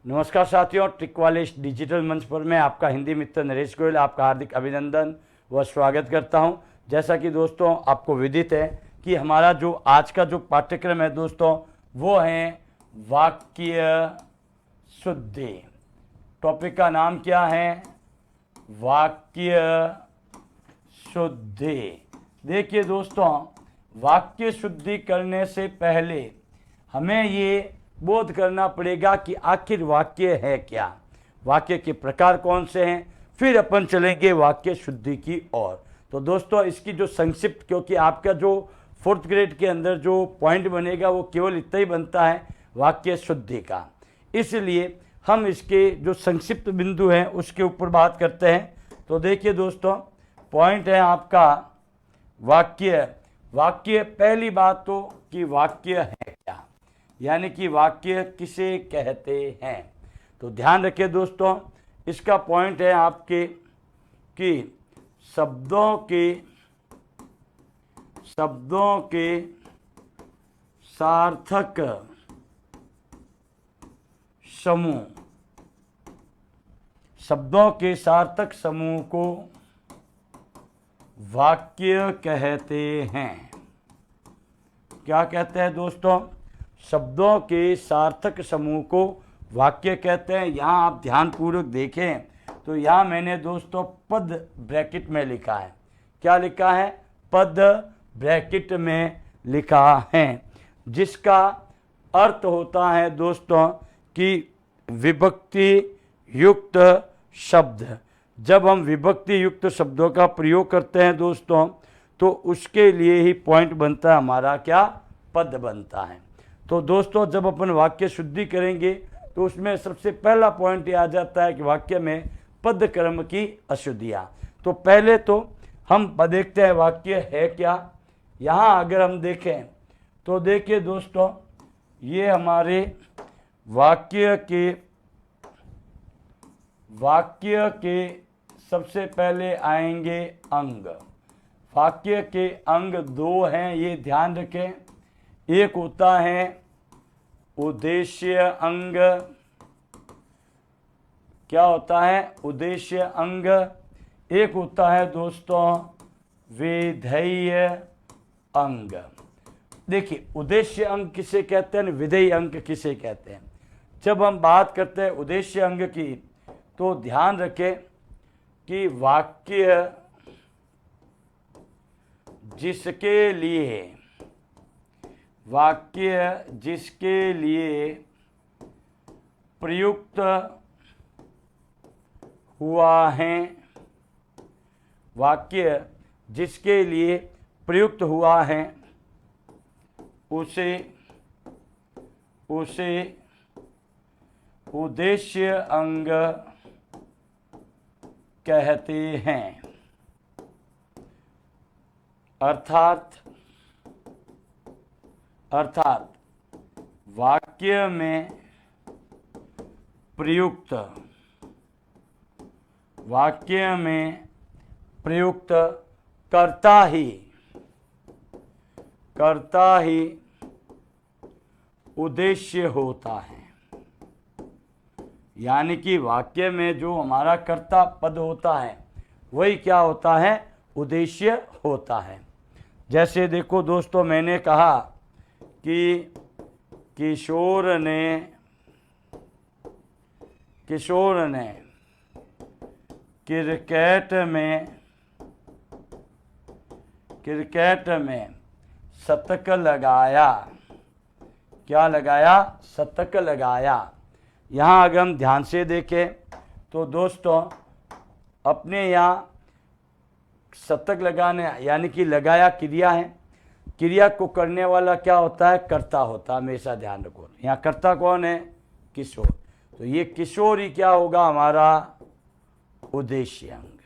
नमस्कार साथियों, ट्रिक वाले इस डिजिटल मंच पर मैं आपका हिंदी मित्र नरेश गोयल आपका हार्दिक अभिनंदन व स्वागत करता हूं। जैसा कि दोस्तों आपको विदित है कि हमारा जो आज का जो पाठ्यक्रम है दोस्तों वो है वाक्य शुद्धि। टॉपिक का नाम क्या है? वाक्य शुद्धि। देखिए दोस्तों, वाक्य शुद्धि करने से पहले हमें ये बोध करना पड़ेगा कि आखिर वाक्य है क्या, वाक्य के प्रकार कौन से हैं, फिर अपन चलेंगे वाक्य शुद्धि की ओर। तो दोस्तों इसकी जो संक्षिप्त, क्योंकि आपका जो 4th ग्रेड के अंदर जो पॉइंट बनेगा वो केवल इतना ही बनता है वाक्य शुद्धि का, इसलिए हम इसके जो संक्षिप्त बिंदु हैं उसके ऊपर बात करते हैं। तो देखिए दोस्तों, पॉइंट है आपका वाक्य। पहली बात तो कि वाक्य है क्या, यानी कि वाक्य किसे कहते हैं। तो ध्यान रखिए दोस्तों, इसका पॉइंट है आपके कि शब्दों के सार्थक समूह, शब्दों के सार्थक समूह को वाक्य कहते हैं। क्या कहते हैं दोस्तों? शब्दों के सार्थक समूह को वाक्य कहते हैं। यहाँ आप ध्यानपूर्वक देखें तो यहाँ मैंने दोस्तों पद ब्रैकेट में लिखा है। क्या लिखा है? पद ब्रैकेट में लिखा है, जिसका अर्थ होता है दोस्तों कि विभक्ति युक्त शब्द। जब हम विभक्ति युक्त शब्दों का प्रयोग करते हैं दोस्तों तो उसके लिए ही पॉइंट बनता है हमारा क्या? पद बनता है। तो दोस्तों जब अपन वाक्य शुद्धि करेंगे तो उसमें सबसे पहला पॉइंट ये आ जाता है कि वाक्य में पद क्रम की अशुद्धियाँ। तो पहले तो हम देखते हैं वाक्य है क्या। यहाँ अगर हम देखें तो देखिए दोस्तों, ये हमारे वाक्य के सबसे पहले आएंगे अंग। वाक्य के अंग दो हैं, ये ध्यान रखें। एक होता है उद्देश्य अंग। क्या होता है? उद्देश्य अंग। एक होता है दोस्तों विधेय अंग। देखिए, उद्देश्य अंग किसे कहते हैं, विधेय अंग किसे कहते हैं। जब हम बात करते हैं उद्देश्य अंग की तो ध्यान रखें कि वाक्य जिसके लिए प्रयुक्त हुआ है, वाक्य जिसके लिए प्रयुक्त हुआ है उसे उद्देश्य अंग कहते हैं। अर्थात वाक्य में प्रयुक्त कर्ता ही उद्देश्य होता है। यानी कि वाक्य में जो हमारा कर्ता पद होता है वही क्या होता है? उद्देश्य होता है। जैसे देखो दोस्तों, मैंने कहा कि किशोर ने क्रिकेट में शतक लगाया। क्या लगाया? शतक लगाया। यहाँ अगर हम ध्यान से देखें तो दोस्तों अपने यहाँ शतक लगाने यानी कि लगाया क्रिया है। क्रिया को करने वाला क्या होता है? कर्ता होता है। हमेशा ध्यान रखो, यहाँ कर्ता कौन है? किशोर। तो ये किशोर ही क्या होगा? हमारा उद्देश्य अंग।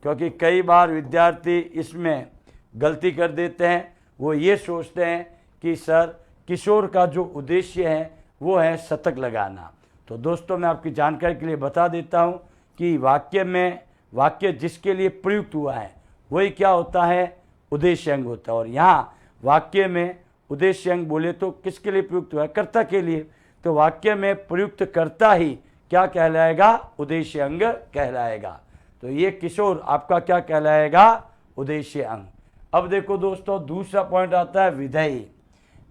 क्योंकि कई बार विद्यार्थी इसमें गलती कर देते हैं, वो ये सोचते हैं कि सर किशोर का जो उद्देश्य है वो है शतक लगाना। तो दोस्तों मैं आपकी जानकारी के लिए बता देता हूँ कि वाक्य जिसके लिए प्रयुक्त हुआ है वही क्या होता है? उद्देश्य अंग होता है। और यहाँ वाक्य में उद्देश्य अंग बोले तो किसके लिए प्रयुक्त हुआ है? कर्ता के लिए। तो वाक्य में प्रयुक्त कर्ता ही क्या कहलाएगा? उद्देश्य अंग कहलाएगा। तो ये किशोर आपका क्या कहलाएगा? उद्देश्य अंग। अब देखो दोस्तों, दूसरा पॉइंट आता है विधेय।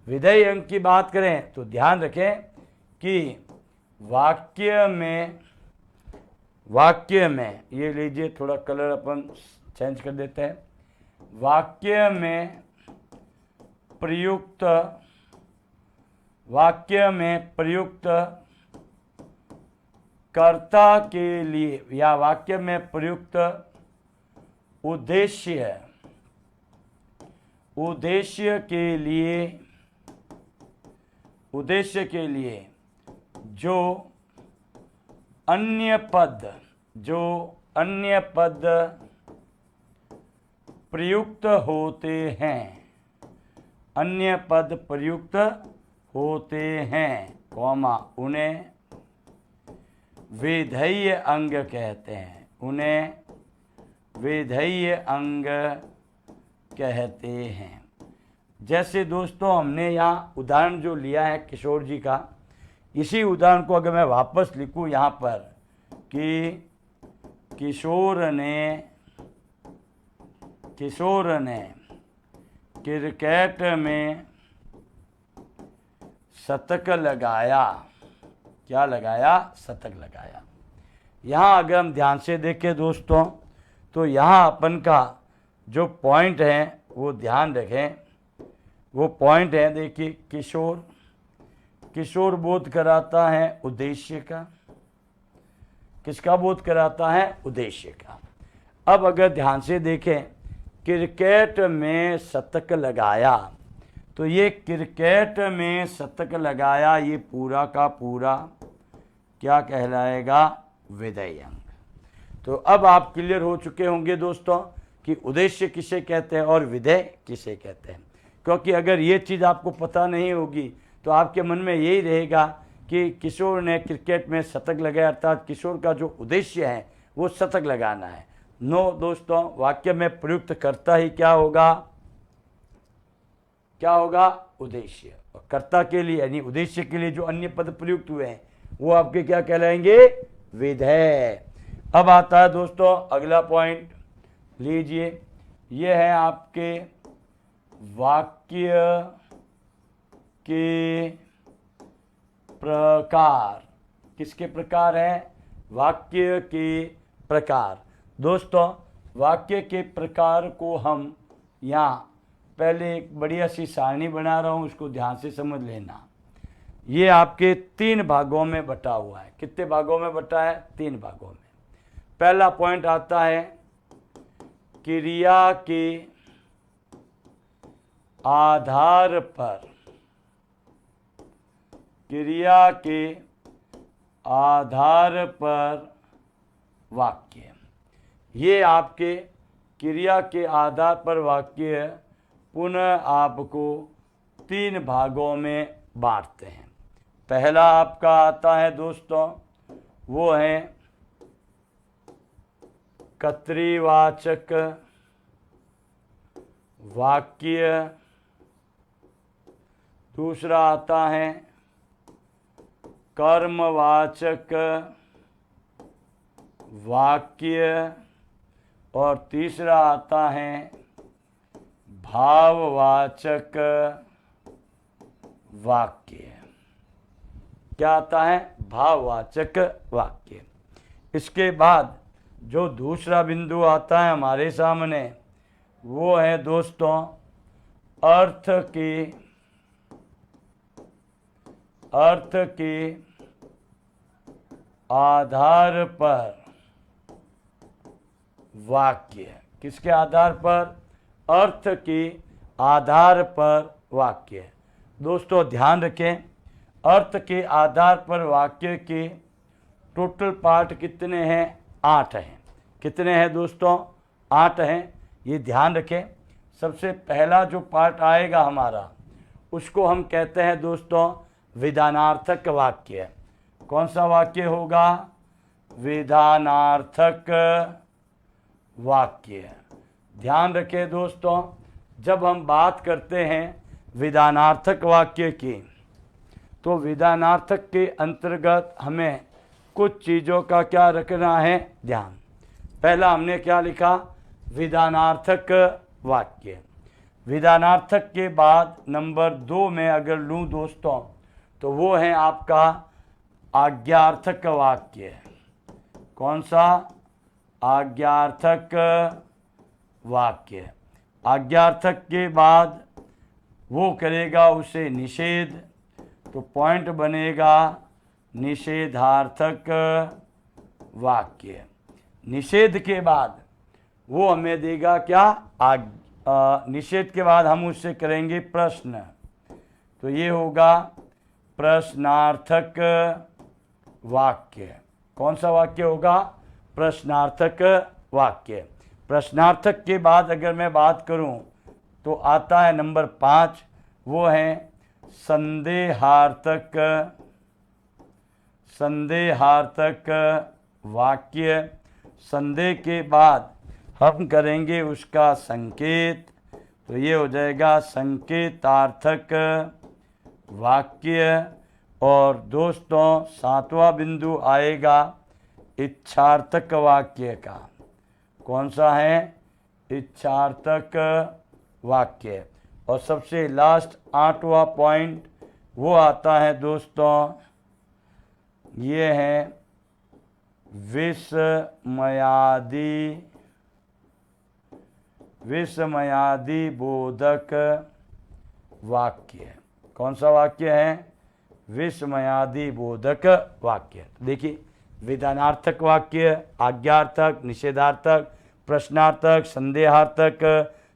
विधेय अंग की बात करें तो ध्यान रखें कि वाक्य में ये लीजिए, थोड़ा कलर अपन चेंज कर देते हैं। वाक्य में प्रयुक्त कर्ता के लिए या वाक्य में प्रयुक्त उद्देश्य के लिए जो अन्य पद प्रयुक्त होते हैं, कॉमा, उन्हें विधेय अंग कहते हैं। जैसे दोस्तों हमने यहाँ उदाहरण जो लिया है किशोर जी का, इसी उदाहरण को अगर मैं वापस लिखूँ यहाँ पर कि किशोर ने क्रिकेट में शतक लगाया। क्या लगाया? शतक लगाया। यहाँ अगर हम ध्यान से देखें दोस्तों, तो यहाँ अपन का जो पॉइंट है वो ध्यान रखें। वो पॉइंट है, देखिए, किशोर बोध कराता है उद्देश्य का। किसका बोध कराता है? उद्देश्य का। अब अगर ध्यान से देखें, क्रिकेट में शतक लगाया, तो ये क्रिकेट में शतक लगाया, ये पूरा का पूरा क्या कहलाएगा? विधेय अंग। तो अब आप क्लियर हो चुके होंगे दोस्तों कि उद्देश्य किसे कहते हैं और विधेय किसे कहते हैं। क्योंकि अगर ये चीज़ आपको पता नहीं होगी तो आपके मन में यही रहेगा कि किशोर ने क्रिकेट में शतक लगाया, अर्थात किशोर का जो उद्देश्य है वो शतक लगाना है। नो दोस्तों, वाक्य में प्रयुक्त कर्ता ही क्या होगा? उद्देश्य। और कर्ता के लिए यानी उद्देश्य के लिए जो अन्य पद प्रयुक्त हुए हैं वो आपके क्या कहलाएंगे? विधेय। अब आता है दोस्तों अगला पॉइंट, लीजिए, ये है आपके वाक्य के प्रकार। किसके प्रकार है? वाक्य के प्रकार। दोस्तों, वाक्य के प्रकार को हम यहाँ पहले एक बढ़िया सी सारणी बना रहा हूँ, उसको ध्यान से समझ लेना। ये आपके 3 भागों में बटा हुआ है। कितने भागों में बटा है? 3 भागों में। पहला पॉइंट आता है क्रिया के आधार पर वाक्य। ये आपके क्रिया के आधार पर वाक्य पुनः आपको 3 भागों में बांटते हैं। पहला आपका आता है दोस्तों, वो है कर्तृवाचक वाक्य। दूसरा आता है कर्मवाचक वाक्य। और तीसरा आता है भाववाचक वाक्य। क्या आता है? भाववाचक वाक्य। इसके बाद जो दूसरा बिंदु आता है हमारे सामने, वो है दोस्तों अर्थ के आधार पर वाक्य। किसके आधार पर? अर्थ के आधार पर वाक्य। दोस्तों ध्यान रखें, अर्थ के आधार पर वाक्य के टोटल पार्ट कितने हैं? 8 हैं। कितने हैं दोस्तों? 8 हैं। ये ध्यान रखें। सबसे पहला जो पार्ट आएगा हमारा, उसको हम कहते हैं दोस्तों विधानार्थक वाक्य। कौन सा वाक्य होगा? विधानार्थक वाक्य। ध्यान रखें दोस्तों, जब हम बात करते हैं विधानार्थक वाक्य की, तो विधानार्थक के अंतर्गत हमें कुछ चीज़ों का क्या रखना है ध्यान। पहला हमने क्या लिखा, विधानार्थक वाक्य। विधानार्थक के बाद नंबर 2 में अगर लूँ दोस्तों तो वो है आपका आज्ञार्थक वाक्य। कौन सा, आज्ञार्थक वाक्य। आज्ञार्थक के बाद वो करेगा उसे निषेध, तो पॉइंट बनेगा निषेधार्थक वाक्य। निषेध के बाद वो हमें देगा क्या, निषेध के बाद हम उससे करेंगे प्रश्न, तो ये होगा प्रश्नार्थक वाक्य। कौन सा वाक्य होगा, प्रश्नार्थक वाक्य। प्रश्नार्थक के बाद अगर मैं बात करूं तो आता है नंबर 5, वो है संदेहार्थक वाक्य। संदेह के बाद हम करेंगे उसका संकेत, तो ये हो जाएगा संकेतार्थक वाक्य। और दोस्तों 7वां बिंदु आएगा इच्छार्थक वाक्य का। कौन सा है, इच्छार्थक वाक्य। और सबसे लास्ट 8वां पॉइंट वो आता है दोस्तों, ये है विस्मयादि बोधक वाक्य। कौन सा वाक्य है, विस्मयादि बोधक वाक्य। देखिए, विधानार्थक वाक्य, आज्ञार्थक, निषेधार्थक, प्रश्नार्थक, संदेहार्थक,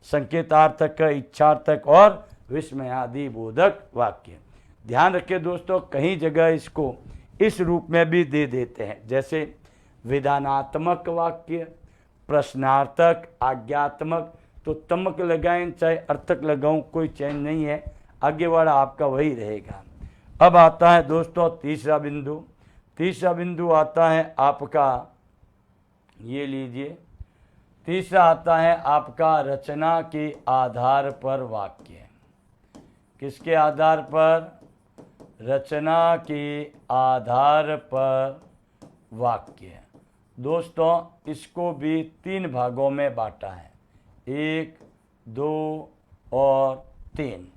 संकेतार्थक, इच्छार्थक और विस्मयादि बोधक वाक्य। ध्यान रखिए दोस्तों, कहीं जगह इसको इस रूप में भी दे देते हैं, जैसे विधानात्मक वाक्य, प्रश्नार्थक, आज्ञात्मक, तो तमक लगाएं चाहे अर्थक लगाऊं कोई चेंज नहीं है, आगे वाला आपका वही रहेगा। अब आता है दोस्तों तीसरा बिंदु। तीसरा बिंदु आता है आपका, ये लीजिए, तीसरा आता है आपका रचना के आधार पर वाक्य। किसके आधार पर, रचना के आधार पर वाक्य। दोस्तों इसको भी 3 भागों में बांटा है, 1, 2 और 3।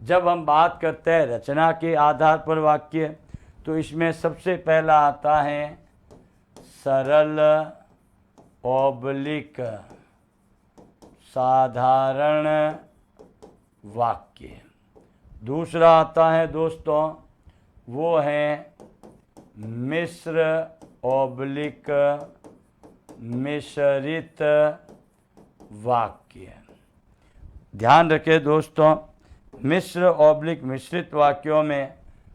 जब हम बात करते हैं रचना के आधार पर वाक्य, तो इसमें सबसे पहला आता है सरल ऑब्लिक साधारण वाक्य। दूसरा आता है दोस्तों, वो है मिश्र ऑब्लिक मिश्रित वाक्य। ध्यान रखें दोस्तों, मिश्र ऑब्लिक मिश्रित वाक्यों में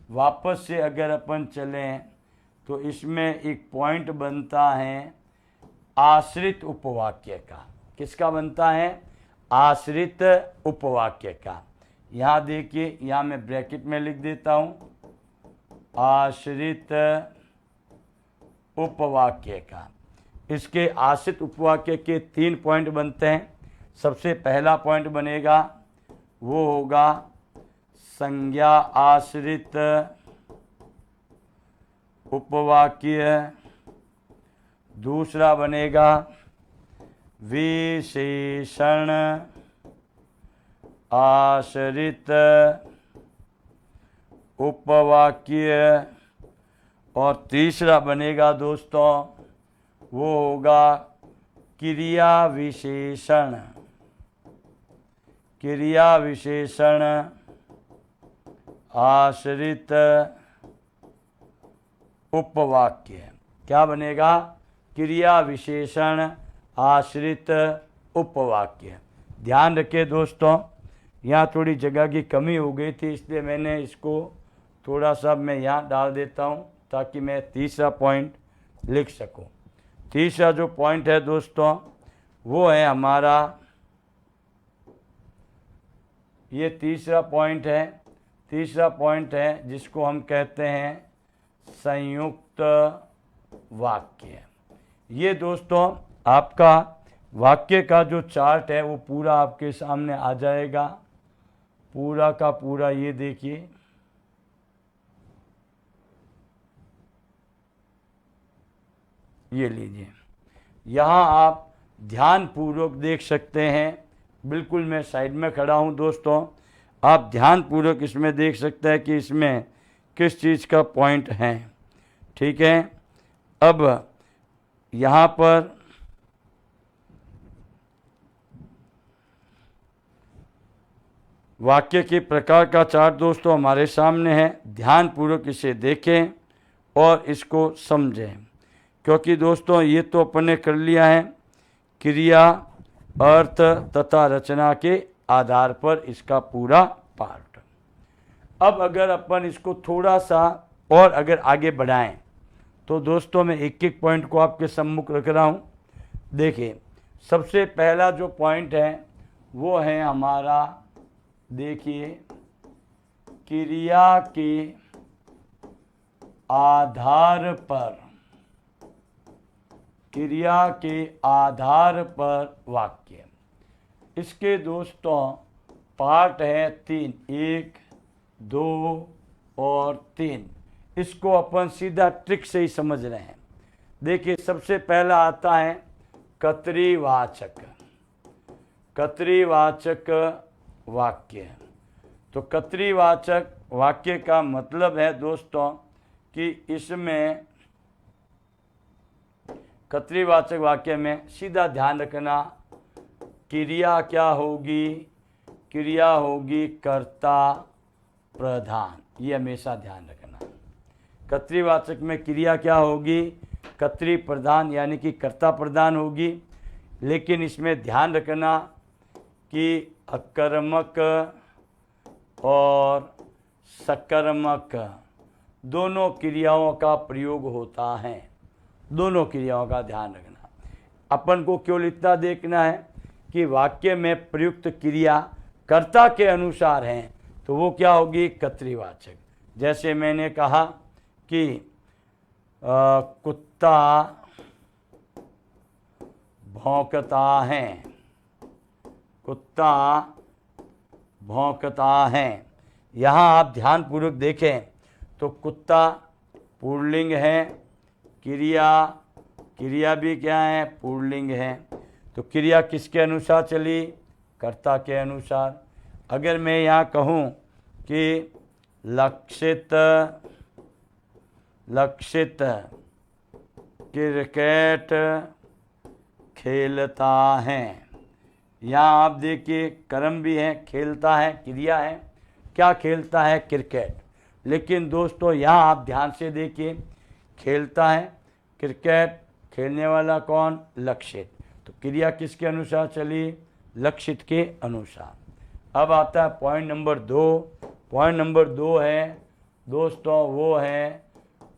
वापस से अगर अपन चलें तो इसमें एक पॉइंट बनता है आश्रित उपवाक्य का। किसका बनता है, आश्रित उपवाक्य का। यहाँ देखिए, यहाँ मैं ब्रैकेट में लिख देता हूँ आश्रित उपवाक्य का। इसके आश्रित उपवाक्य के 3 पॉइंट बनते हैं। सबसे पहला पॉइंट बनेगा वो होगा संज्ञा आश्रित उपवाक्य। दूसरा बनेगा विशेषण आश्रित उपवाक्य। और तीसरा बनेगा दोस्तों, वो होगा क्रिया विशेषण आश्रित उपवाक्य। क्या बनेगा, क्रिया विशेषण आश्रित उपवाक्य। ध्यान रखिए दोस्तों, यहाँ थोड़ी जगह की कमी हो गई थी, इसलिए मैंने इसको थोड़ा सा मैं यहाँ डाल देता हूँ ताकि मैं तीसरा पॉइंट लिख सकूँ। तीसरा जो पॉइंट है दोस्तों, वो है हमारा, ये तीसरा पॉइंट है जिसको हम कहते हैं संयुक्त वाक्य। ये दोस्तों आपका वाक्य का जो चार्ट है वो पूरा आपके सामने आ जाएगा, पूरा का पूरा। ये देखिए, ये लीजिए, यहाँ आप ध्यान पूर्वक देख सकते हैं। बिल्कुल मैं साइड में खड़ा हूँ दोस्तों, आप ध्यान पूर्वक इसमें देख सकते हैं कि इसमें किस चीज़ का पॉइंट है। ठीक है, अब यहाँ पर वाक्य के प्रकार का चार्ट दोस्तों हमारे सामने है। ध्यान पूर्वक इसे देखें और इसको समझें, क्योंकि दोस्तों ये तो अपन ने कर लिया है क्रिया, अर्थ तथा रचना के आधार पर इसका पूरा पार्ट। अब अगर अपन इसको थोड़ा सा और अगर आगे बढ़ाएं तो दोस्तों मैं एक एक पॉइंट को आपके सम्मुख रख रहा हूँ। देखिए, सबसे पहला जो पॉइंट है वो है हमारा, देखिए, क्रिया के आधार पर, क्रिया के आधार पर वाक्य। इसके दोस्तों पार्ट है 3, 1, 2 और 3। इसको अपन सीधा ट्रिक से ही समझ रहे हैं। देखिए, सबसे पहला आता है कर्तृवाचक, कर्तृवाचक वाक्य। तो कर्तृवाचक वाक्य का मतलब है दोस्तों कि इसमें कर्तृवाचक वाक्य में सीधा ध्यान रखना, क्रिया क्या होगी, क्रिया होगी कर्ता प्रधान। ये हमेशा ध्यान रखना। कर्तृवाचक में क्रिया क्या होगी, कर्तृ प्रधान यानी कि कर्ता प्रधान होगी। लेकिन इसमें ध्यान रखना कि अकर्मक और सकर्मक दोनों क्रियाओं का प्रयोग होता है। दोनों क्रियाओं का ध्यान रखना। अपन को केवल इतना देखना है कि वाक्य में प्रयुक्त क्रिया कर्ता के अनुसार है तो वो क्या होगी, कर्तृवाचक। जैसे मैंने कहा कि कुत्ता भौंकता है, कुत्ता भौंकता है। यहाँ आप ध्यान पूर्वक देखें तो कुत्ता पुल्लिंग है, क्रिया, क्रिया भी क्या है, पुल्लिंग है। तो क्रिया किसके अनुसार चली, कर्ता के अनुसार। अगर मैं यहाँ कहूँ कि लक्षित, लक्षित क्रिकेट खेलता है, यहाँ आप देखिए कर्म भी है, खेलता है, क्रिया है, क्या खेलता है, क्रिकेट। लेकिन दोस्तों यहाँ आप ध्यान से देखिए, खेलता है क्रिकेट, खेलने वाला कौन, लक्षित। तो क्रिया किसके अनुसार चली, लक्षित के अनुसार। अब आता है पॉइंट नंबर 2। पॉइंट नंबर 2 है दोस्तों, वो है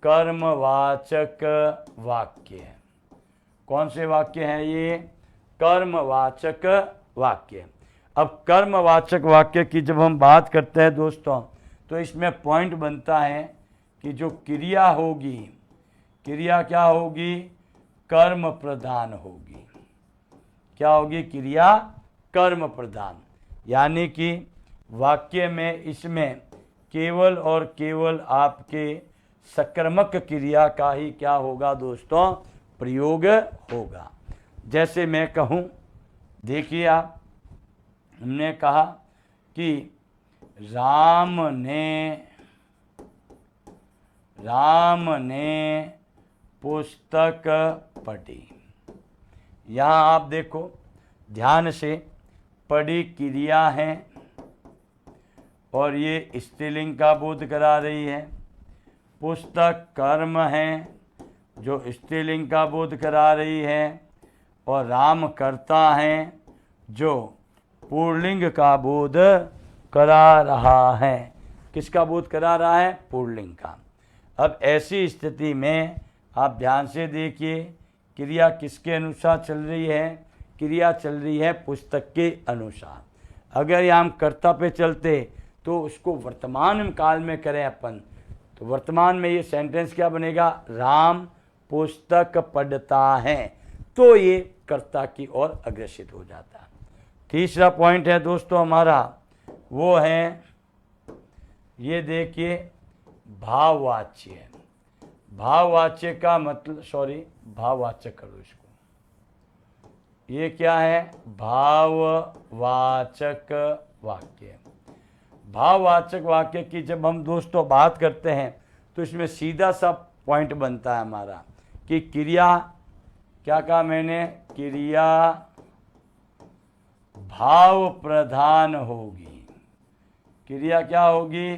कर्मवाचक वाक्य। कौन से वाक्य हैं ये, कर्मवाचक वाक्य। अब कर्मवाचक वाक्य की जब हम बात करते हैं दोस्तों तो इसमें पॉइंट बनता है कि जो क्रिया होगी, क्रिया क्या होगी, कर्म प्रधान होगी। क्या होगी, क्रिया कर्म प्रधान। यानी कि वाक्य में इसमें केवल और केवल आपके सकर्मक क्रिया का ही क्या होगा दोस्तों, प्रयोग होगा। जैसे मैं कहूँ, देखिए आप, हमने कहा कि राम ने पुस्तक पढ़ी। यहाँ आप देखो ध्यान से, पढ़ी क्रिया है और ये स्त्रीलिंग का बोध करा रही है। पुस्तक कर्म है जो स्त्रीलिंग का बोध करा रही है, और राम कर्ता है जो पुल्लिंग का बोध करा रहा है। किसका बोध करा रहा है, पुल्लिंग का। अब ऐसी स्थिति में आप ध्यान से देखिए, क्रिया किसके अनुसार चल रही है, क्रिया चल रही है पुस्तक के अनुसार। अगर यहाँ हम कर्ता पे चलते तो उसको वर्तमान काल में करें अपन, तो वर्तमान में ये सेंटेंस क्या बनेगा, राम पुस्तक पढ़ता है, तो ये कर्ता की ओर अग्रसित हो जाता है। तीसरा पॉइंट है दोस्तों हमारा, वो है ये देखिए भाववाच्य। भाववाच्य का मतलब, सॉरी, भाववाचक करो इसको। ये क्या है? भाववाचक वाक्य। भाववाचक वाक्य की जब हम दोस्तों बात करते हैं तो इसमें सीधा सा पॉइंट बनता है हमारा कि क्रिया, क्या कहा मैंने? क्रिया भाव प्रधान होगी। क्रिया क्या होगी?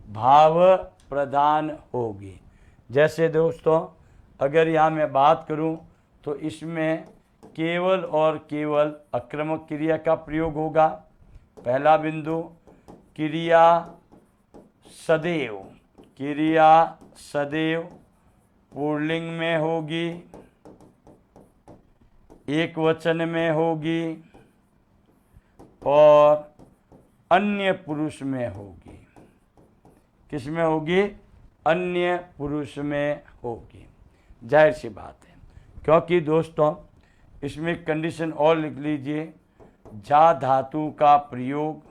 भाव प्रधान होगी। जैसे दोस्तों अगर यहाँ मैं बात करूँ तो इसमें केवल और केवल आक्रामक क्रिया का प्रयोग होगा। पहला बिंदु, क्रिया सदैव, क्रिया सदैव पुल्लिंग में होगी, एक वचन में होगी और अन्य पुरुष में होगी। किस में होगी? अन्य पुरुष में होगी। जाहिर सी बात है, क्योंकि दोस्तों इसमें कंडीशन और लिख लीजिए, जा धातु का प्रयोग,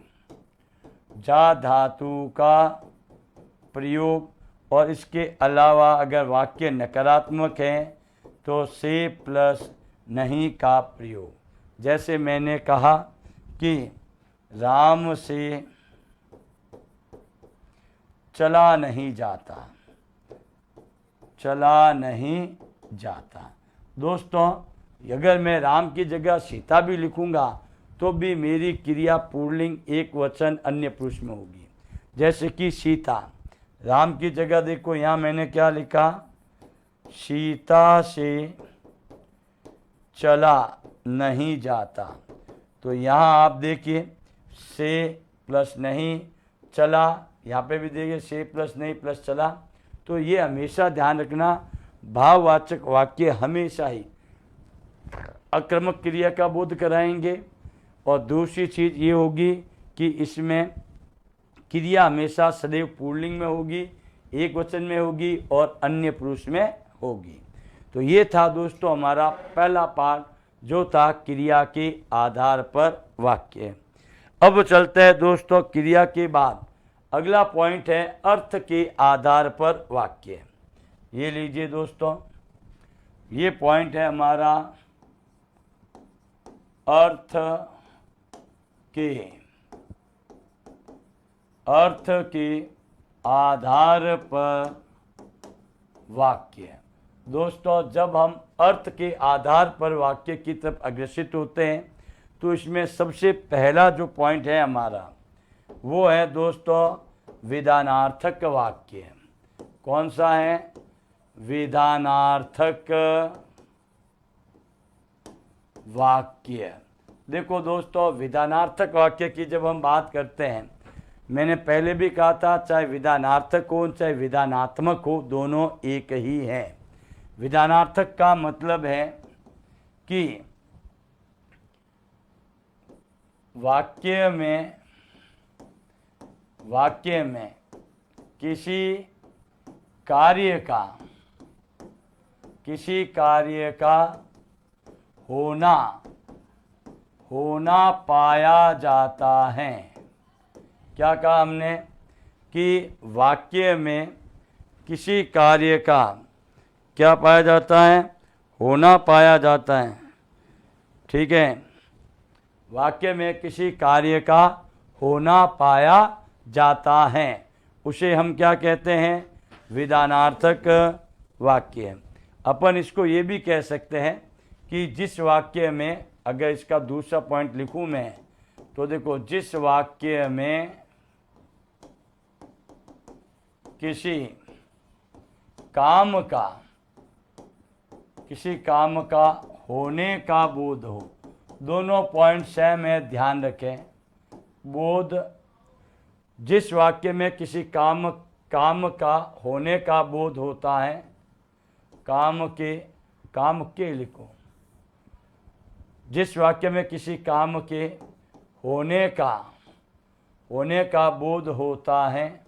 जा धातु का प्रयोग, और इसके अलावा अगर वाक्य नकारात्मक है तो से प्लस नहीं का प्रयोग। जैसे मैंने कहा कि राम से चला नहीं जाता, चला नहीं जाता। दोस्तों अगर मैं राम की जगह सीता भी लिखूंगा तो भी मेरी क्रिया पुल्लिंग एक वचन अन्य पुरुष में होगी। जैसे कि सीता, राम की जगह देखो यहाँ मैंने क्या लिखा? सीता से चला नहीं जाता। तो यहाँ आप देखिए से प्लस नहीं चला, यहाँ पे भी देखिए से प्लस नहीं प्लस चला। तो ये हमेशा ध्यान रखना, भाववाचक वाक्य हमेशा ही आक्रामक क्रिया का बोध कराएंगे। और दूसरी चीज़ ये होगी कि इसमें क्रिया हमेशा सदैव पुल्लिंग में होगी, एक वचन में होगी और अन्य पुरुष में होगी। तो ये था दोस्तों हमारा पहला पार्ट, जो था क्रिया के आधार पर वाक्य। अब चलते हैं दोस्तों क्रिया के बाद अगला पॉइंट है अर्थ के आधार पर वाक्य। ये लीजिए दोस्तों, ये पॉइंट है हमारा अर्थ के आधार पर वाक्य। दोस्तों जब हम अर्थ के आधार पर वाक्य की तरफ अग्रसित होते हैं तो इसमें सबसे पहला जो पॉइंट है हमारा वो है दोस्तों विधानार्थक वाक्य। कौन सा है? विधानार्थक वाक्य। देखो दोस्तों विधानार्थक वाक्य की जब हम बात करते हैं, मैंने पहले भी कहा था चाहे विधानार्थक हो चाहे विधानात्मक हो, दोनों एक ही है। विधानार्थक का मतलब है कि वाक्य में किसी कार्य का होना पाया जाता है। क्या कहा हमने? कि वाक्य में किसी कार्य का क्या पाया जाता है? होना पाया जाता है। ठीक है, वाक्य में किसी कार्य का होना पाया जाता है, उसे हम क्या कहते हैं? विधानार्थक वाक्य। अपन इसको ये भी कह सकते हैं कि जिस वाक्य में, अगर इसका दूसरा पॉइंट लिखूं मैं तो देखो, जिस वाक्य में किसी काम का होने का बोध हो, दोनों पॉइंट सेम है, ध्यान रखें। बोध, जिस वाक्य में किसी काम का होने का बोध होता है, काम के लिखो, जिस वाक्य में किसी काम के होने का बोध होता है,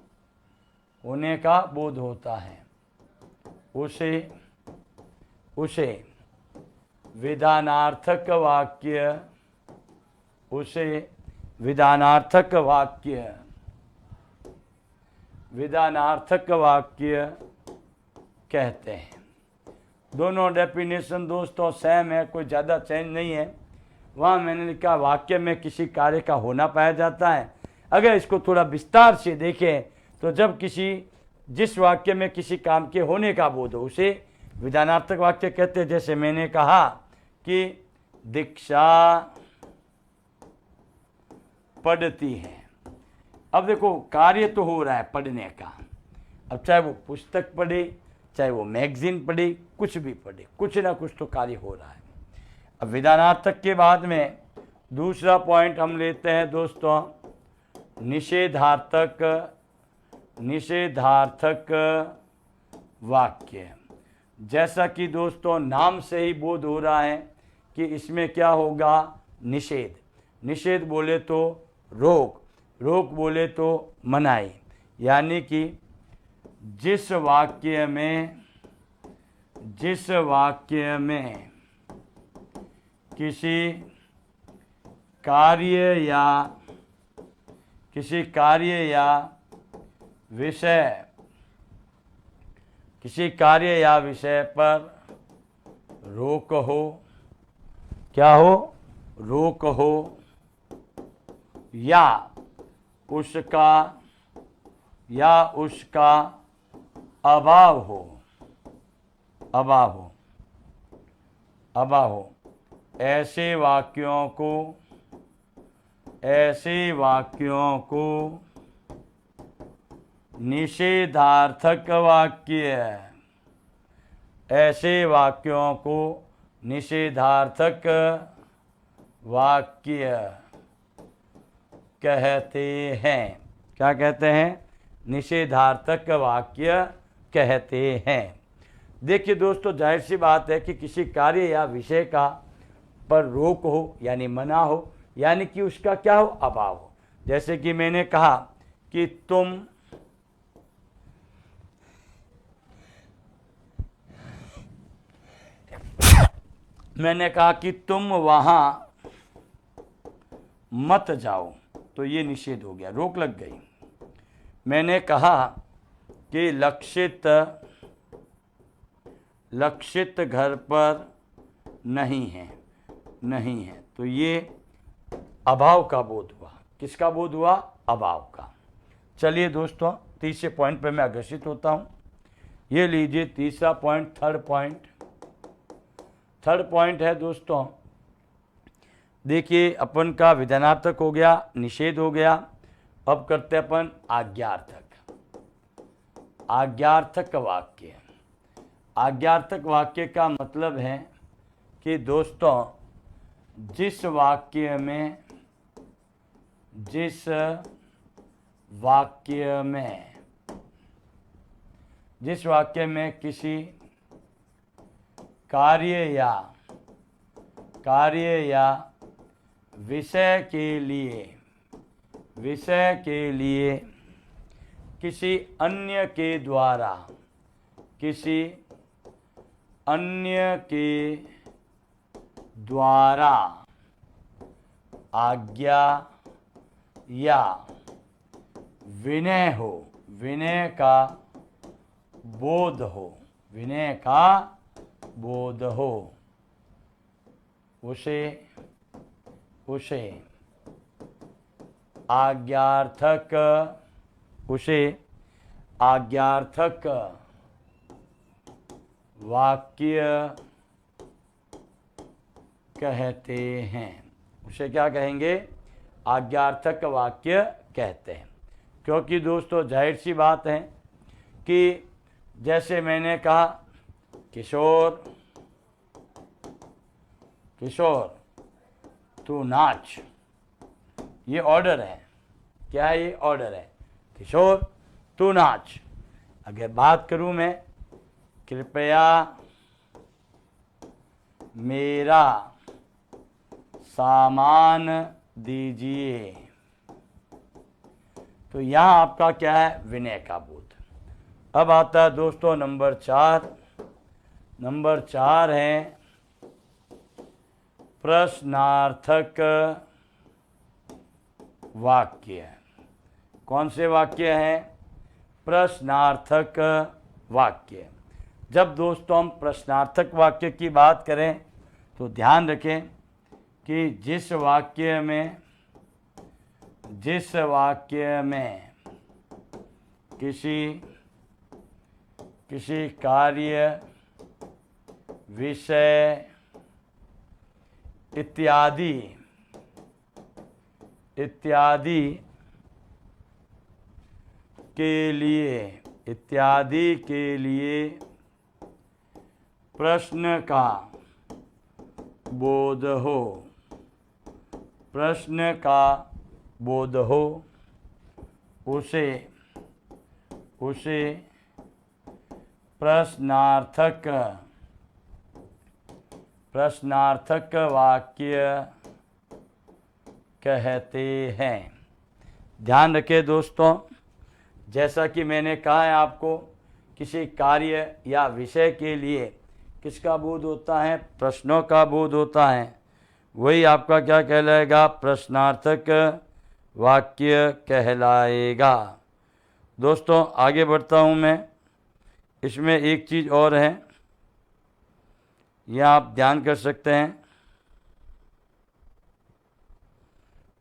उसे विधानार्थक वाक्य कहते हैं। दोनों डेफिनेशन दोस्तों सेम है, कोई ज़्यादा चेंज नहीं है। वहाँ मैंने लिखा वाक्य में किसी कार्य का होना पाया जाता है। अगर इसको थोड़ा विस्तार से देखें तो जब जिस वाक्य में किसी काम के होने का बोध हो उसे विधानार्थक वाक्य कहते हैं। जैसे मैंने कहा कि दीक्षा पढ़ती है। अब देखो कार्य तो हो रहा है पढ़ने का, अब चाहे वो पुस्तक पढ़े, चाहे वो मैगजीन पढ़े, कुछ भी पढ़े, कुछ ना कुछ तो कार्य हो रहा है। अब विधानार्थक के बाद में दूसरा पॉइंट हम लेते हैं दोस्तों निषेधार्थक वाक्य। जैसा कि दोस्तों नाम से ही बोध हो रहा है कि इसमें क्या होगा, निषेध। निषेध बोले तो रोक, रोक बोले तो मनाही। यानी कि जिस वाक्य में किसी कार्य या विषय पर रोक हो, क्या हो, रोक हो, या उसका अभाव हो, ऐसे वाक्यों को निषेधार्थक वाक्य कहते हैं। क्या कहते हैं, निषेधार्थक वाक्य कहते हैं। देखिए दोस्तों जाहिर सी बात है कि किसी कार्य या विषय का पर रोक हो यानी मना हो, यानी कि उसका क्या हो, अभाव हो। जैसे कि मैंने कहा कि तुम वहां मत जाओ, तो ये निषेध हो गया, रोक लग गई। मैंने कहा कि लक्षित घर पर नहीं है, तो ये अभाव का बोध हुआ। किसका बोध हुआ, अभाव का। चलिए दोस्तों तीसरे पॉइंट पे मैं अग्रसित होता हूँ। ये लीजिए तीसरा पॉइंट, थर्ड पॉइंट है दोस्तों। देखिए अपन का विधानार्थक हो गया, निषेध हो गया। अब करते अपन आज्ञार्थक वाक्य। आज्ञार्थक वाक्य का मतलब है कि दोस्तों जिस वाक्य में किसी कार्य या विषय के लिए किसी अन्य के द्वारा आज्ञा या विनय का बोध हो, उसे आज्ञार्थक वाक्य कहते हैं। उसे क्या कहेंगे, आज्ञार्थक वाक्य कहते हैं। क्योंकि दोस्तों जाहिर सी बात है कि जैसे मैंने कहा किशोर तू नाच, ये ऑर्डर है। क्या है, ये ऑर्डर है, किशोर तू नाच। अगर बात करूं मैं कृपया मेरा सामान दीजिए, तो यहाँ आपका क्या है, विनय का बोध। अब आता है दोस्तों नंबर 4 है प्रश्नार्थक वाक्य। कौन से वाक्य हैं, प्रश्नार्थक वाक्य। जब दोस्तों हम प्रश्नार्थक वाक्य की बात करें तो ध्यान रखें कि जिस वाक्य में किसी कार्य, विषय इत्यादि के लिए प्रश्न का बोध हो उसे प्रश्नार्थक वाक्य कहते हैं। ध्यान रखें दोस्तों, जैसा कि मैंने कहा है आपको, किसी कार्य या विषय के लिए किसका बोध होता है? प्रश्नों का बोध होता है। वही आपका क्या कहलाएगा? प्रश्नार्थक वाक्य कहलाएगा। दोस्तों आगे बढ़ता हूँ मैं। इसमें एक चीज़ और है, यह आप ध्यान कर सकते हैं।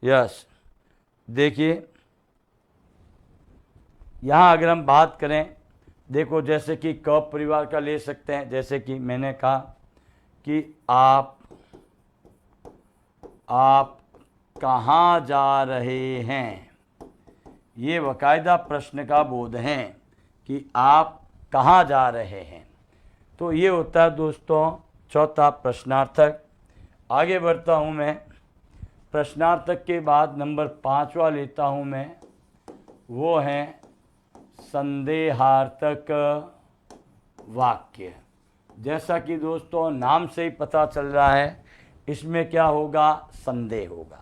यस, देखिए यहाँ अगर हम बात करें, देखो जैसे कि क परिवार का ले सकते हैं। जैसे कि मैंने कहा कि आप कहाँ जा रहे हैं, ये बाकायदा प्रश्न का बोध है कि आप कहाँ जा रहे हैं। तो ये होता है दोस्तों चौथा प्रश्नार्थक। आगे बढ़ता हूँ मैं। प्रश्नार्थक के बाद नंबर 5वां लेता हूँ मैं, वो है संदेहार्थक वाक्य। जैसा कि दोस्तों नाम से ही पता चल रहा है, इसमें क्या होगा? संदेह होगा।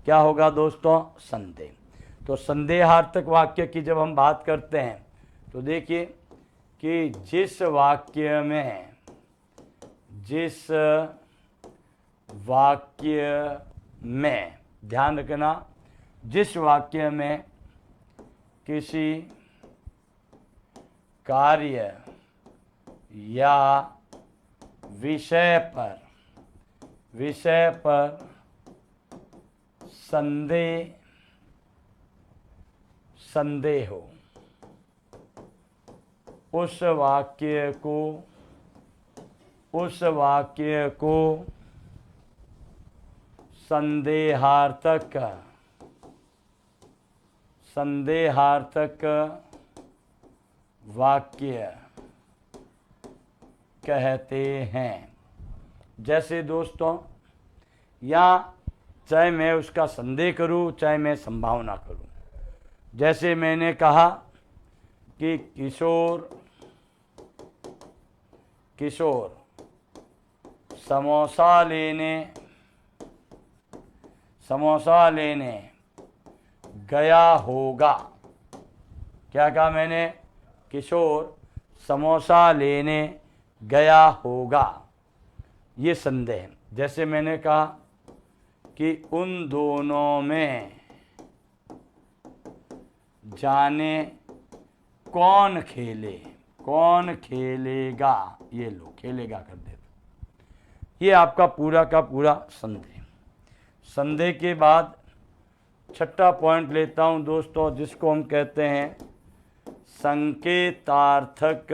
क्या होगा दोस्तों? संदेह। तो संदेहार्थक वाक्य की जब हम बात करते हैं तो देखिए कि जिस वाक्य में ध्यान रखना, जिस वाक्य में किसी कार्य या विषय पर संदेह हो, उस वाक्य को संदेहार्थक वाक्य कहते हैं। जैसे दोस्तों या चाहे मैं उसका संदेह करूं, चाहे मैं संभावना करूं। जैसे मैंने कहा कि किशोर समोसा लेने गया होगा। क्या कहा मैंने? किशोर समोसा लेने गया होगा। ये संदेह। जैसे मैंने कहा कि उन दोनों में जाने कौन खेलेगा। ये लो, खेलेगा कर देते। ये आपका पूरा का पूरा संदेह। संदेह के बाद छठा पॉइंट लेता हूं दोस्तों, जिसको हम कहते हैं संकेतार्थक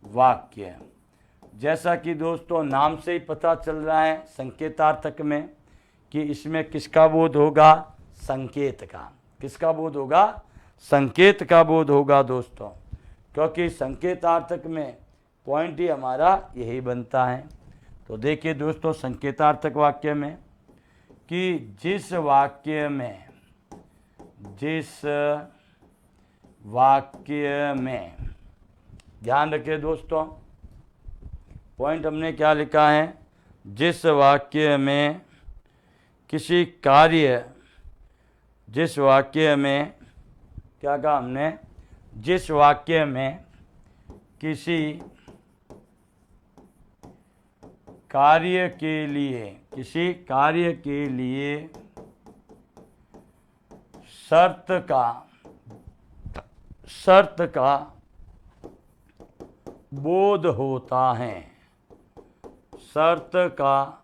वाक्य। जैसा कि दोस्तों नाम से ही पता चल रहा है संकेतार्थक में कि इसमें किसका बोध होगा? संकेत का। किसका बोध होगा? संकेत का बोध होगा दोस्तों, क्योंकि संकेतार्थक में पॉइंट ही हमारा यही बनता है। तो देखिए दोस्तों संकेतार्थक वाक्य में कि जिस वाक्य में ध्यान रखिए दोस्तों, पॉइंट हमने क्या लिखा है? जिस वाक्य में किसी कार्य, जिस वाक्य में क्या कहा हमने? जिस वाक्य में किसी कार्य के लिए शर्त का बोध होता है, शर्त का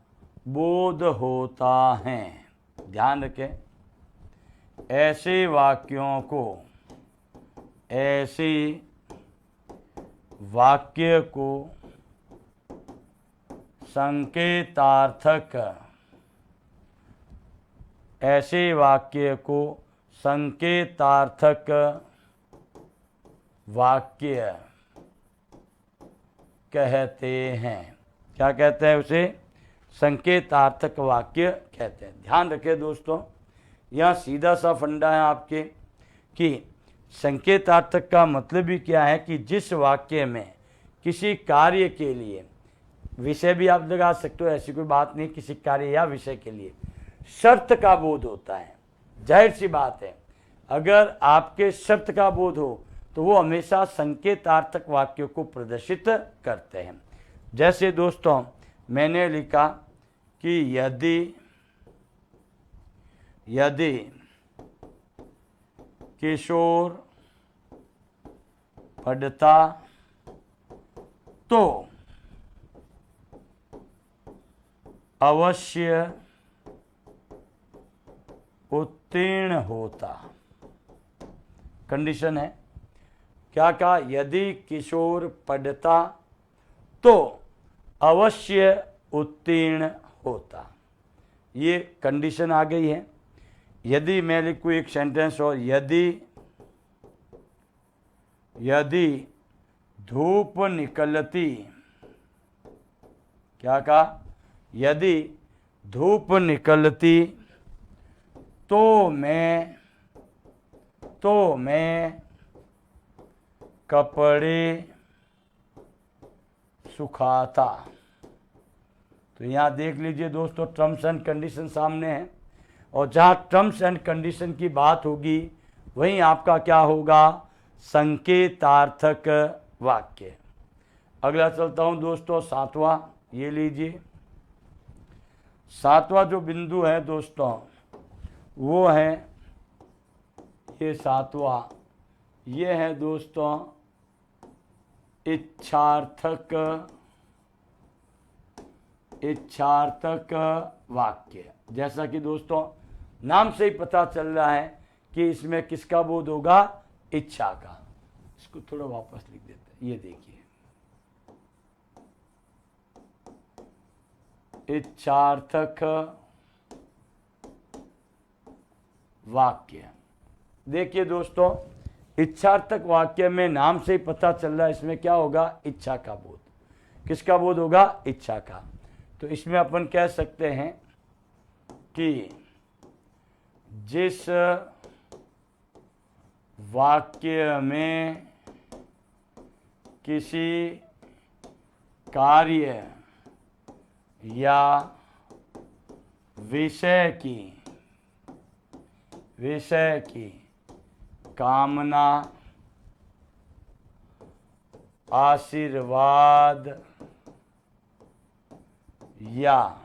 बोध होता है। ध्यान रखें, ऐसे वाक्यों को, ऐसे वाक्य को संकेतार्थक, ऐसे वाक्य को संकेतार्थक वाक्य कहते हैं। क्या कहते हैं उसे? संकेतार्थक वाक्य कहते हैं। ध्यान रखें दोस्तों, यह सीधा सा फंडा है आपके कि संकेतार्थक का मतलब ही क्या है कि जिस वाक्य में किसी कार्य के लिए, विषय भी आप लगा सकते हो, ऐसी कोई बात नहीं, किसी कार्य या विषय के लिए शर्त का बोध होता है। जाहिर सी बात है, अगर आपके शर्त का बोध हो तो वो हमेशा संकेतार्थक वाक्यों को प्रदर्शित करते हैं। जैसे दोस्तों मैंने लिखा कि यदि किशोर पढ़ता तो अवश्य उत्तीर्ण होता। कंडीशन है, क्या कहा? यदि किशोर पढ़ता तो अवश्य उत्तीर्ण होता। ये कंडीशन आ गई है। यदि मैं लिखूँ एक सेंटेंस और, यदि धूप निकलती, क्या कहा? यदि धूप निकलती तो मैं कपड़े सुखाता। तो यहाँ देख लीजिए दोस्तों, टर्म्स एंड कंडीशन सामने है, और जहाँ टर्म्स एंड कंडीशन की बात होगी वहीं आपका क्या होगा? संकेतार्थक वाक्य। अगला चलता हूँ दोस्तों, सातवां, ये लीजिए। सातवां जो बिंदु है दोस्तों वो है, ये सातवां, ये है दोस्तों इच्छार्थक वाक्य। जैसा कि दोस्तों नाम से ही पता चल रहा है कि इसमें किसका बोध होगा? इच्छा का। इसको थोड़ा वापस लिख देते हैं, ये देखिए, इच्छार्थक वाक्य। देखिए दोस्तों, इच्छार्थक वाक्य में नाम से ही पता चल रहा है इसमें क्या होगा? इच्छा का बोध। किसका बोध होगा? इच्छा का। तो इसमें अपन कह सकते हैं कि जिस वाक्य में किसी कार्य या विषय की कामना, आशीर्वाद या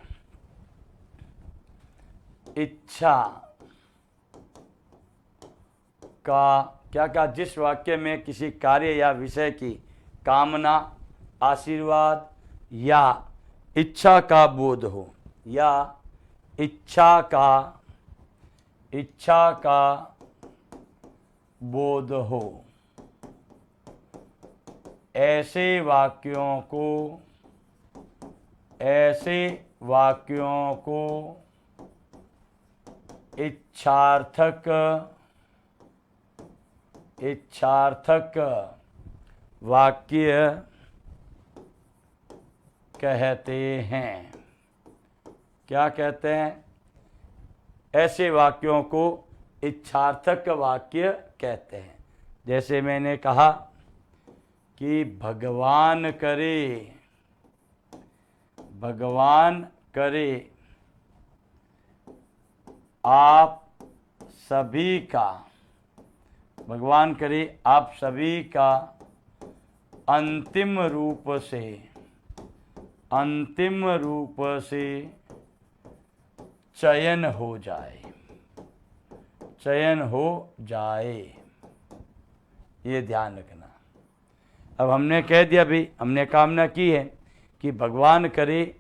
इच्छा का, क्या कहा? जिस वाक्य में किसी कार्य या विषय की कामना, आशीर्वाद या इच्छा का बोध हो, या इच्छा का बोध हो, ऐसे वाक्यों को इच्छार्थक वाक्य कहते हैं। क्या कहते हैं? ऐसे वाक्यों को इच्छार्थक वाक्य कहते हैं। जैसे मैंने कहा कि भगवान करे आप सभी का, भगवान करे आप सभी का अंतिम रूप से चयन हो जाए। ये ध्यान रखना। अब हमने कह दिया भाई, हमने कामना की है कि भगवान करे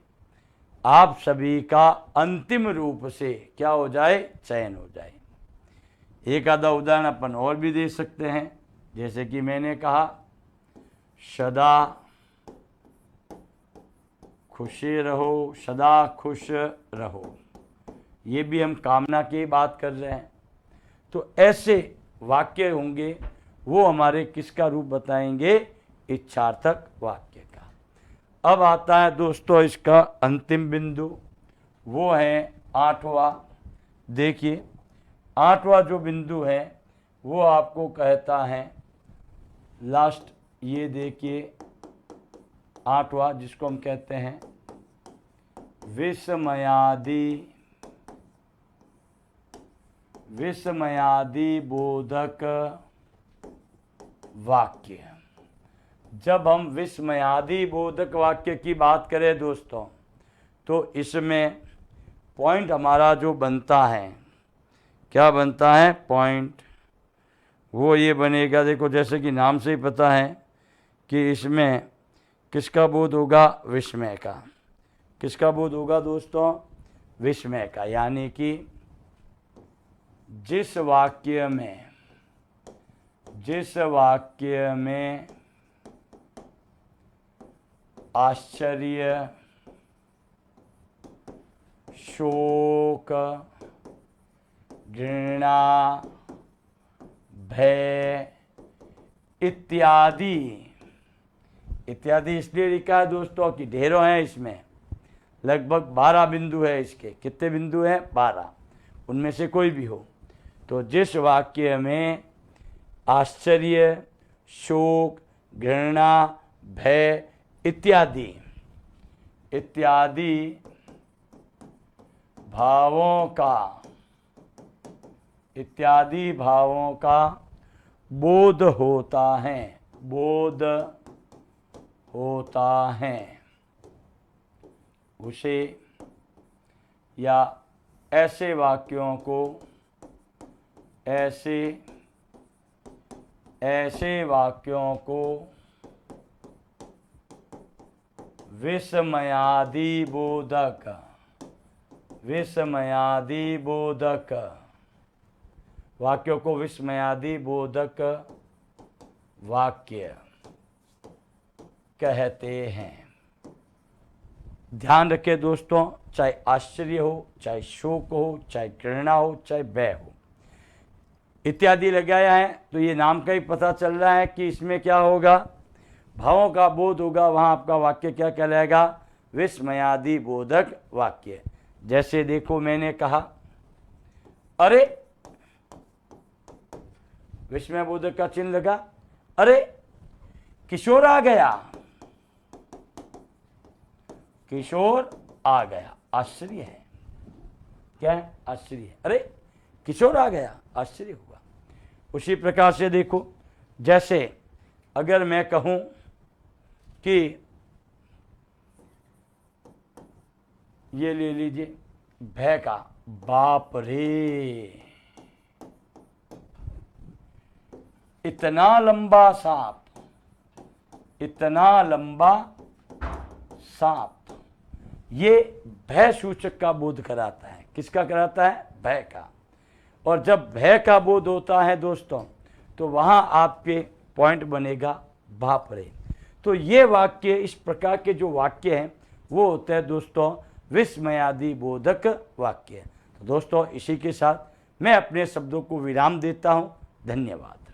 आप सभी का अंतिम रूप से क्या हो जाए, चयन हो जाए। एक आधा उदाहरण अपन और भी दे सकते हैं, जैसे कि मैंने कहा सदा खुशी रहो, सदा खुश रहो, ये भी हम कामना की बात कर रहे हैं। तो ऐसे वाक्य होंगे, वो हमारे किसका रूप बताएंगे, इच्छार्थक वाक्य का। अब आता है दोस्तों इसका अंतिम बिंदु, वो है 8वां। देखिए 8वां जो बिंदु है वो आपको कहता है लास्ट, ये देखिए 8वां, जिसको हम कहते हैं विस्मयादि बोधक वाक्य। जब हम विस्मयादि बोधक वाक्य की बात करें दोस्तों, तो इसमें पॉइंट हमारा जो बनता है, क्या बनता है पॉइंट, वो ये बनेगा, देखो जैसे कि नाम से ही पता है कि इसमें किसका बोध होगा, विस्मय का। किसका बोध होगा दोस्तों, विस्मय का। यानी कि जिस वाक्य में आश्चर्य, शोक, घृणा, भय इत्यादि इसलिए लिखा है दोस्तों कि ढेरों हैं इसमें, लगभग 12 बिंदु है इसके। कितने बिंदु हैं, 12, उनमें से कोई भी हो। तो जिस वाक्य में आश्चर्य, शोक, घृणा, भय इत्यादि भावों का बोध होता है, उसे या ऐसे वाक्यों को विस्मयादि बोधक वाक्यों को विस्मयादि बोधक वाक्य कहते हैं। ध्यान रखें दोस्तों, चाहे आश्चर्य हो, चाहे शोक हो, चाहे घृणा हो, चाहे भय हो, इत्यादि लगाया है तो ये नाम का ही पता चल रहा है कि इसमें क्या होगा, भावों का बोध होगा। वहाँ आपका वाक्य क्या कहलाएगा, विस्मयादि बोधक वाक्य। जैसे देखो मैंने कहा, अरे, विस्मय बोधक का चिन्ह लगा, अरे किशोर आ गया, किशोर आ गया, आश्चर्य है। क्या है, आश्चर्य है। अरे किशोर आ गया, आश्चर्य हुआ। उसी प्रकार से देखो, जैसे अगर मैं कहूं कि ये ले लीजिए भय का, बाप रे इतना लंबा सांप, ये भय सूचक का बोध कराता है। किसका कराता है, भय का। और जब भय का बोध होता है दोस्तों, तो वहां आपके पॉइंट बनेगा बाप रे। तो ये वाक्य, इस प्रकार के जो वाक्य हैं वो होते हैं दोस्तों विस्मयादि बोधक वाक्य। तो दोस्तों इसी के साथ मैं अपने शब्दों को विराम देता हूं। धन्यवाद।